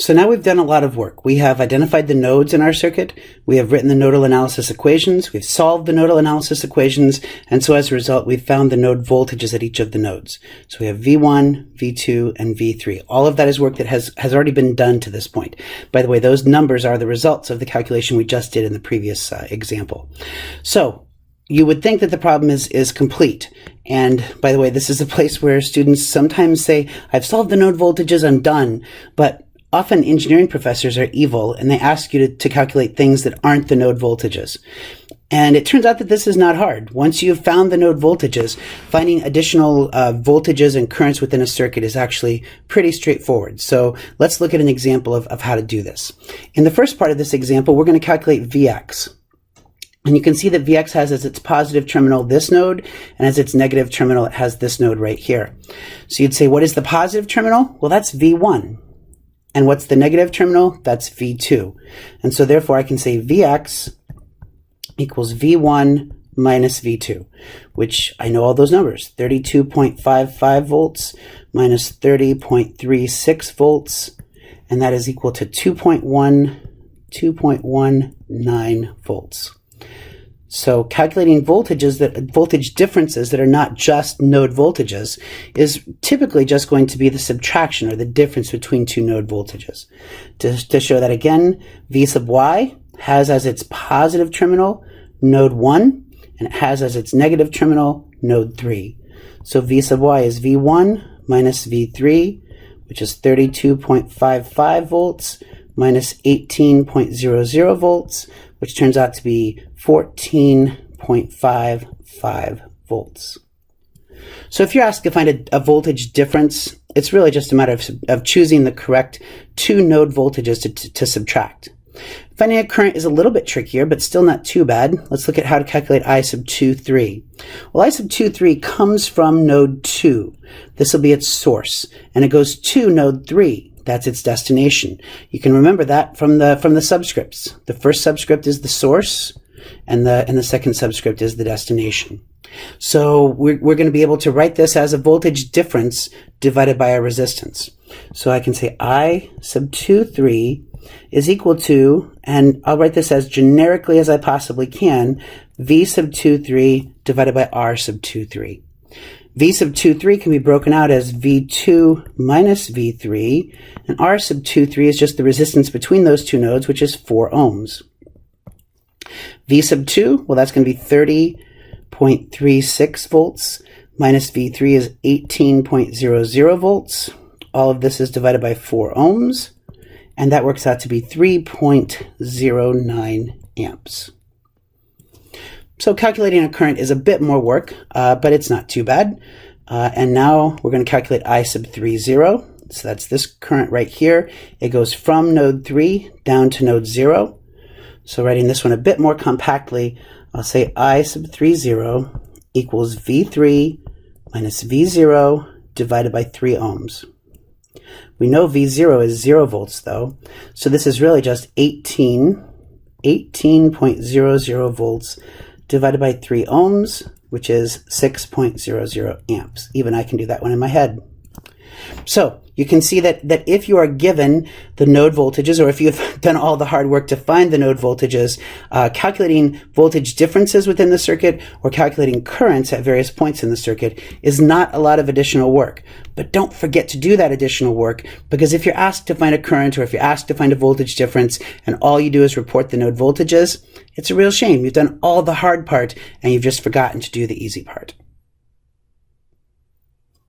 So now we've done a lot of work. We have identified the nodes in our circuit, we have written the nodal analysis equations, we've solved the nodal analysis equations, and so as a result we've found the node voltages at each of the nodes. So we have V1, V2, and V3. All of that is work that has already been done to this point. By the way, those numbers are the results of the calculation we just did in the previous example. So you would think that the problem is complete. And by the way, this is a place where students sometimes say, I've solved the node voltages, I'm done. But often engineering professors are evil and they ask you to calculate things that aren't the node voltages. And it turns out that this is not hard. Once you've found the node voltages, finding additional voltages and currents within a circuit is actually pretty straightforward. So let's look at an example of how to do this. In the first part of this example, we're going to calculate Vx. And you can see that Vx has as its positive terminal this node, and as its negative terminal it has this node right here. So you'd say, what is the positive terminal? Well, that's V1. And what's the negative terminal? That's V2. And so therefore I can say Vx equals V1 minus V2, which I know all those numbers. 32.55 volts minus 30.36 volts, and that is equal to 2.19 volts. So calculating voltage differences that are not just node voltages is typically just going to be the subtraction or the difference between two node voltages. To show that again, V sub y has as its positive terminal node 1, and it has as its negative terminal node 3. So V sub y is V1 minus V3, which is 32.55 volts minus 18.00 volts, which turns out to be 14.55 volts. So if you're asked to find a voltage difference, it's really just a matter of choosing the correct two node voltages to subtract. Finding a current is a little bit trickier, but still not too bad. Let's look at how to calculate I sub 2, 3. Well, I sub 2, 3 comes from node 2. This will be its source, and it goes to node 3. That's its destination. You can remember that from the subscripts. The first subscript is the source, and the second subscript is the destination. So we're going to be able to write this as a voltage difference divided by our resistance. So I can say I sub 2, 3 is equal to, and I'll write this as generically as I possibly can, V sub 2, 3 divided by R sub 2, 3. V sub 2, 3 can be broken out as V2 minus V3, and R sub 2, 3 is just the resistance between those two nodes, which is 4 ohms. V sub 2, well, that's going to be 30.36 volts, minus V3 is 18.00 volts. All of this is divided by 4 ohms, and that works out to be 3.09 amps. So calculating a current is a bit more work, but it's not too bad. And now we're going to calculate I sub 3, 0. So that's this current right here. It goes from node 3 down to node 0. So writing this one a bit more compactly, I'll say I sub 3, 0 equals V3 minus V0 divided by 3 ohms. We know V0 is 0 volts though, so this is really just 18.00 volts divided by 3 ohms, which is 6.00 amps. Even I can do that one in my head. So you can see that if you are given the node voltages, or if you've done all the hard work to find the node voltages, calculating voltage differences within the circuit or calculating currents at various points in the circuit is not a lot of additional work. But don't forget to do that additional work, because if you're asked to find a current or if you're asked to find a voltage difference and all you do is report the node voltages, it's a real shame. You've done all the hard part and you've just forgotten to do the easy part.